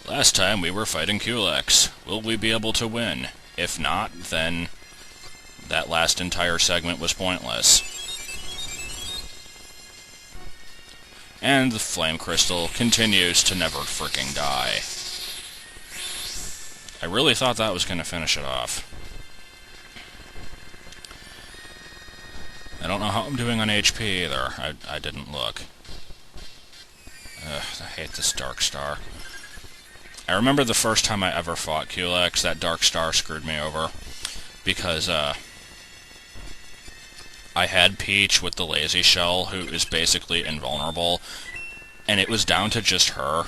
Last time we were fighting Culex. Will we be able to win? If not, then that last entire segment was pointless. And the flame crystal continues to never fricking die. I really thought that was going to finish it off. I don't know how I'm doing on HP either. I didn't look. Ugh, I hate this Dark Star. I remember the first time I ever fought Culex, that Dark Star screwed me over. Because, I had Peach with the Lazy Shell, who is basically invulnerable, and it was down to just her.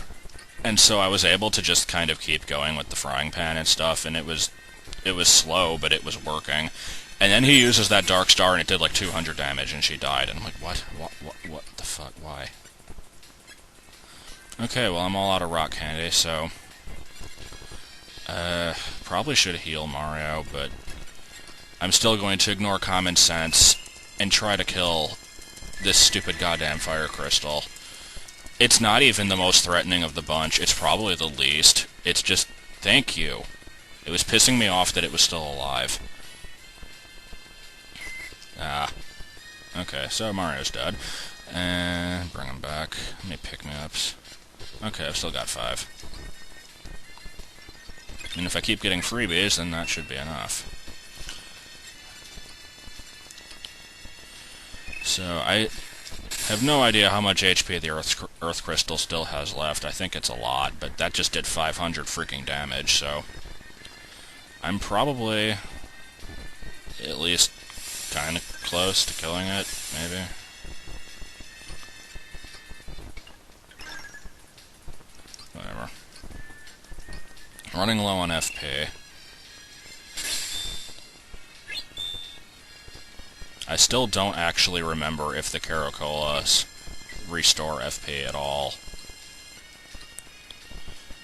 And so I was able to just kind of keep going with the frying pan and stuff, and it was slow, but it was working. And then he uses that Dark Star, and it did like 200 damage, and she died. And I'm like, what the fuck, why? Okay, well, I'm all out of rock candy, so... probably should heal Mario, but... I'm still going to ignore common sense and try to kill this stupid goddamn fire crystal. It's not even the most threatening of the bunch. It's probably the least. It's just... thank you. It was pissing me off that it was still alive. Ah. Okay, so Mario's dead. And bring him back. How many pick-me-ups? Okay, I've still got 5. And if I keep getting freebies, then that should be enough. So, I have no idea how much HP the Earth Crystal still has left. I think it's a lot, but that just did 500 freaking damage, so... I'm probably... at least kind of close to killing it, maybe. Whatever. Running low on FP. I still don't actually remember if the Caracolas restore FP at all.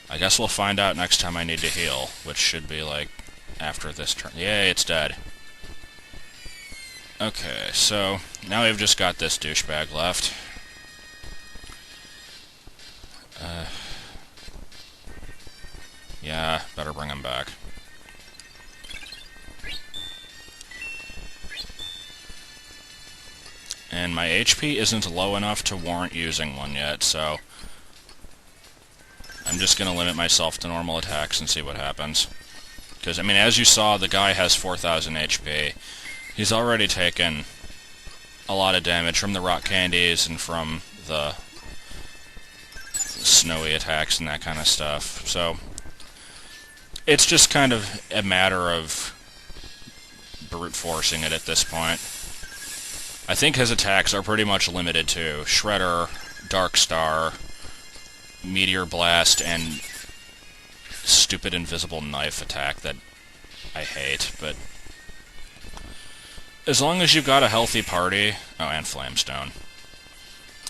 I guess we'll find out next time I need to heal, which should be like after this turn. Yay, it's dead. Okay, so now we've just got this douchebag left. Yeah, better bring him back. And my HP isn't low enough to warrant using one yet, so... I'm just gonna limit myself to normal attacks and see what happens. Because, I mean, as you saw, the guy has 4,000 HP. He's already taken a lot of damage from the rock candies and from the snowy attacks and that kind of stuff. So, it's just kind of a matter of brute forcing it at this point. I think his attacks are pretty much limited to Shredder, Dark Star, Meteor Blast, and stupid invisible knife attack that I hate, but as long as you've got a healthy party... Oh, and Flamestone.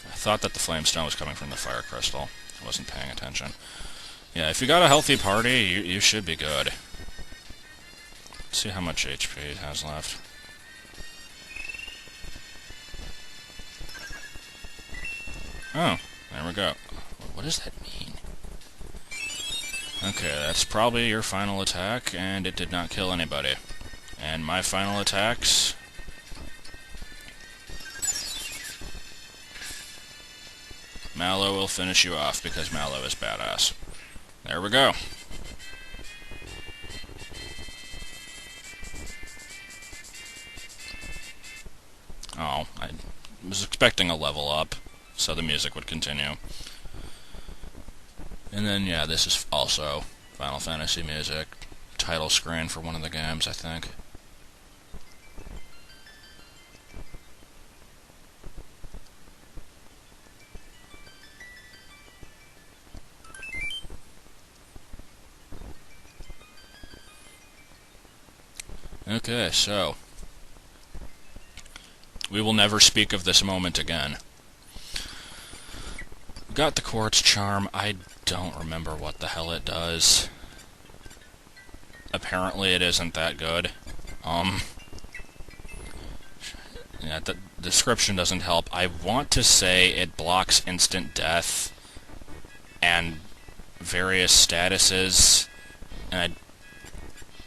I thought that the Flamestone was coming from the Fire Crystal. I wasn't paying attention. Yeah, if you got a healthy party, you should be good. Let's see how much HP it has left. Oh, there we go. What does that mean? Okay, that's probably your final attack, and it did not kill anybody. And my final attacks... Mallow will finish you off, because Mallow is badass. There we go. Oh, I was expecting a level up, so the music would continue. And then, yeah, this is also Final Fantasy music. Title screen for one of the games, I think. Okay, so... we will never speak of this moment again. Got the Quartz Charm. I don't remember what the hell it does. Apparently it isn't that good. Yeah, the description doesn't help. I want to say it blocks instant death and various statuses, and I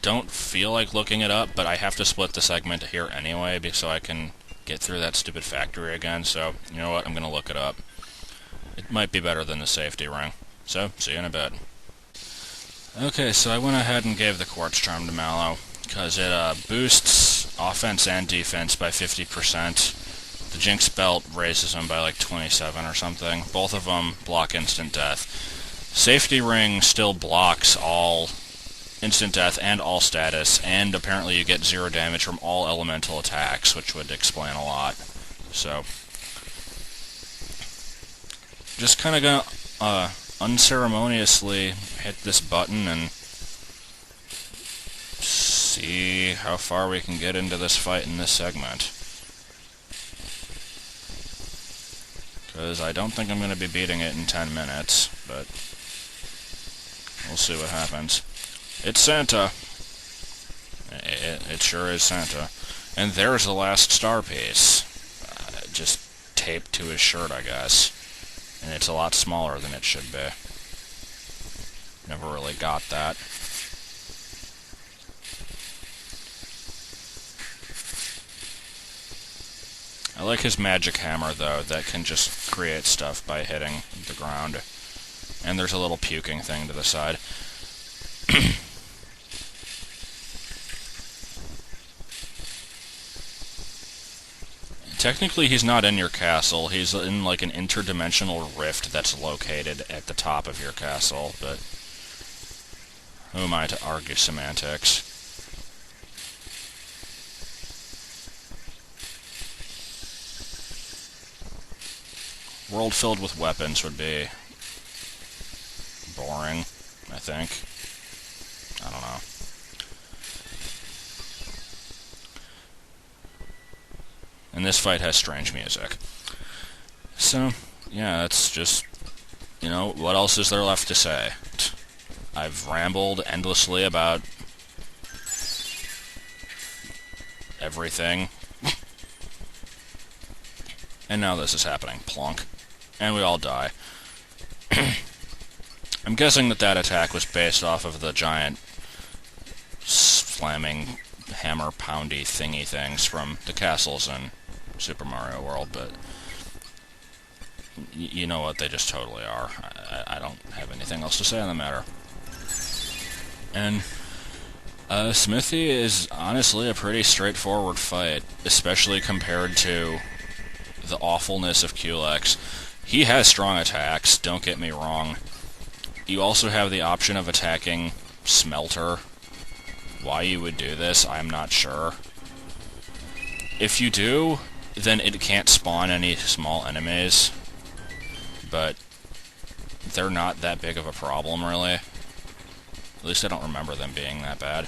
don't feel like looking it up, but I have to split the segment here anyway, so I can get through that stupid factory again, so you know what, I'm going to look it up. It might be better than the safety ring. So, see you in a bit. Okay, so I went ahead and gave the Quartz Charm to Mallow, because it boosts offense and defense by 50%. The Jinx Belt raises them by like 27 or something. Both of them block instant death. Safety Ring still blocks all instant death and all status, and apparently you get 0 damage from all elemental attacks, which would explain a lot. So, just kind of gonna unceremoniously hit this button and see how far we can get into this fight in this segment. Because I don't think I'm going to be beating it in 10 minutes, but we'll see what happens. It's Santa. It sure is Santa. And there's the last star piece. Just taped to his shirt, I guess. And it's a lot smaller than it should be. Never really got that. I like his magic hammer, though, that can just create stuff by hitting the ground. And there's a little puking thing to the side. Technically, he's not in your castle. He's in, like, an interdimensional rift that's located at the top of your castle, but who am I to argue semantics? World filled with weapons would be boring, I think. I don't know. And this fight has strange music. So, yeah, that's just, you know, what else is there left to say? I've rambled endlessly about everything. And now this is happening. Plonk. And we all die. I'm guessing that attack was based off of the giant slamming hammer poundy thingy things from the castles in Super Mario World, but you know what, they just totally are. I don't have anything else to say on the matter. And Smithy is honestly a pretty straightforward fight, especially compared to the awfulness of Culex. He has strong attacks, don't get me wrong. You also have the option of attacking Smelter. Why you would do this, I'm not sure. If you do, then it can't spawn any small enemies, but they're not that big of a problem, really. At least I don't remember them being that bad.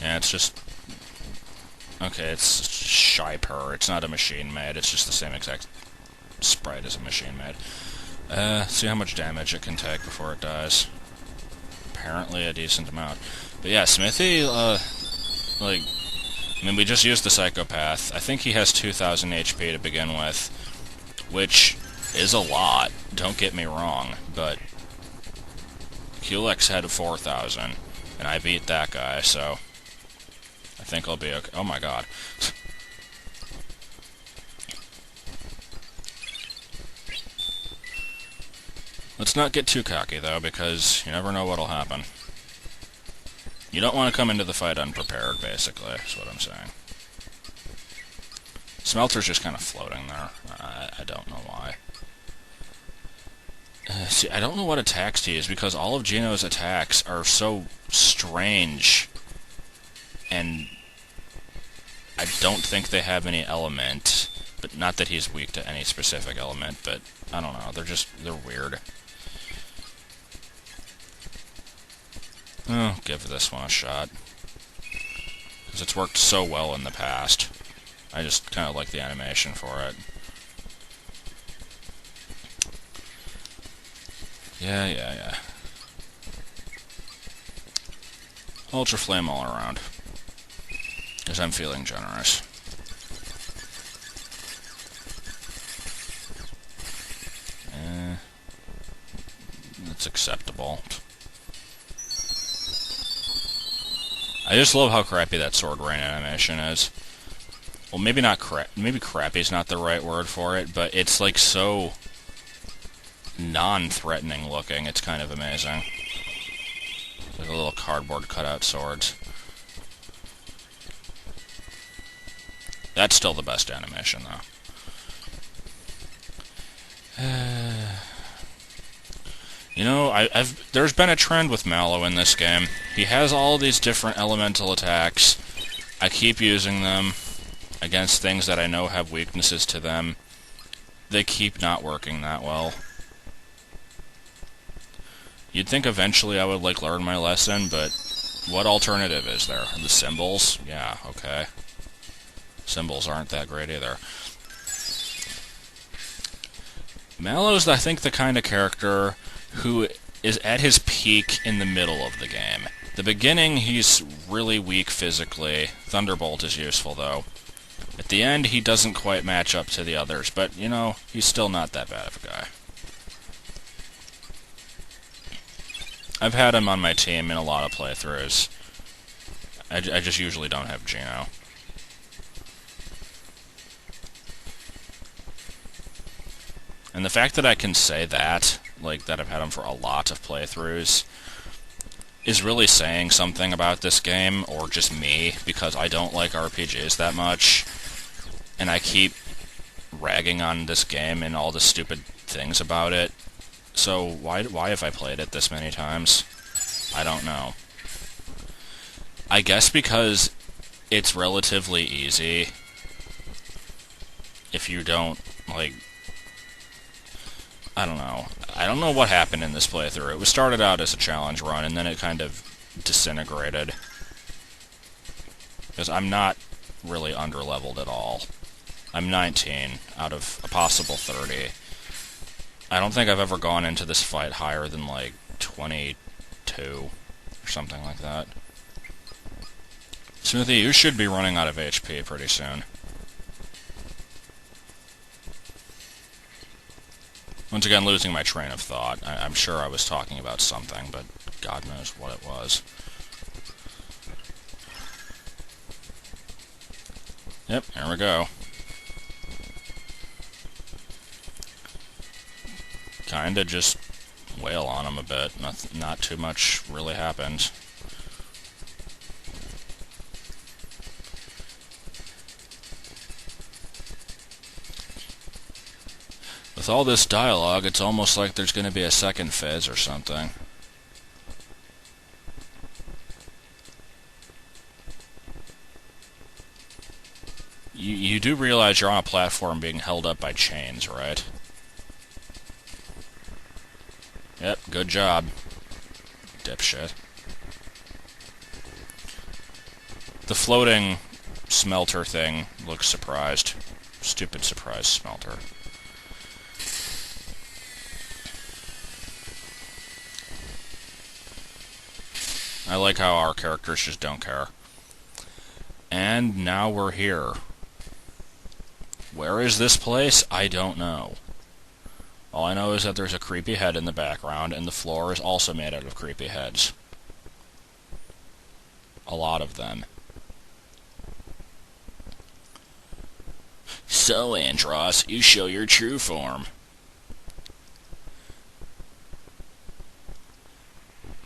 Yeah, it's just... okay, it's Shyper. It's not a machine-made, it's just the same exact sprite as a machine-made. See how much damage it can take before it dies. Apparently a decent amount. But yeah, Smithy, like... I mean, we just used the Psychopath. I think he has 2,000 HP to begin with, which is a lot, don't get me wrong, but Culex had 4,000, and I beat that guy, so I think I'll be okay. Oh my god. Let's not get too cocky, though, because you never know what'll happen. You don't want to come into the fight unprepared, basically, is what I'm saying. Smelter's just kind of floating there. I don't know why. See, I don't know what attacks to use, because all of Geno's attacks are so strange, and I don't think they have any element, but not that he's weak to any specific element, but I don't know, they're weird. Oh, give this one a shot. Because it's worked so well in the past. I just kind of like the animation for it. Yeah. Ultra Flame all around. Because I'm feeling generous. It's acceptable. I just love how crappy that sword rain animation is. Well, maybe not maybe crappy is not the right word for it, but it's like so non-threatening looking. It's kind of amazing. Like a little cardboard cutout swords. That's still the best animation, though. You know, there's been a trend with Mallow in this game. He has all these different elemental attacks. I keep using them against things that I know have weaknesses to them. They keep not working that well. You'd think eventually I would, like, learn my lesson, but what alternative is there? The symbols? Yeah, okay. Symbols aren't that great either. Mallow's, I think, the kind of character who is at his peak in the middle of the game. The beginning, he's really weak physically. Thunderbolt is useful, though. At the end, he doesn't quite match up to the others, but, you know, he's still not that bad of a guy. I've had him on my team in a lot of playthroughs. I just usually don't have Gino. And the fact that I can say that, like, that I've had him for a lot of playthroughs, is really saying something about this game, or just me, because I don't like RPGs that much, and I keep ragging on this game and all the stupid things about it. So why have I played it this many times? I don't know. I guess because it's relatively easy if you don't, like... I don't know. I don't know what happened in this playthrough. It was started out as a challenge run, and then it kind of disintegrated. Because I'm not really under-leveled at all. I'm 19 out of a possible 30. I don't think I've ever gone into this fight higher than, like, 22 or something like that. Smithy, you should be running out of HP pretty soon. Once again, losing my train of thought. I'm sure I was talking about something, but God knows what it was. Yep, here we go. Kinda just wail on him a bit. Not too much really happened. With all this dialogue, it's almost like there's going to be a second phase or something. You do realize you're on a platform being held up by chains, right? Yep, good job, dipshit. The floating smelter thing looks surprised. Stupid surprise smelter. I like how our characters just don't care. And now we're here. Where is this place? I don't know. All I know is that there's a creepy head in the background, and the floor is also made out of creepy heads. A lot of them. So, Andros, you show your true form.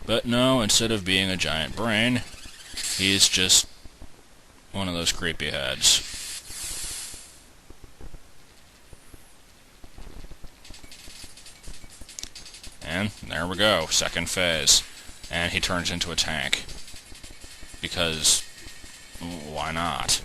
But no, instead of being a giant brain, he's just one of those creepy heads. And there we go, second phase. And he turns into a tank. Because, why not?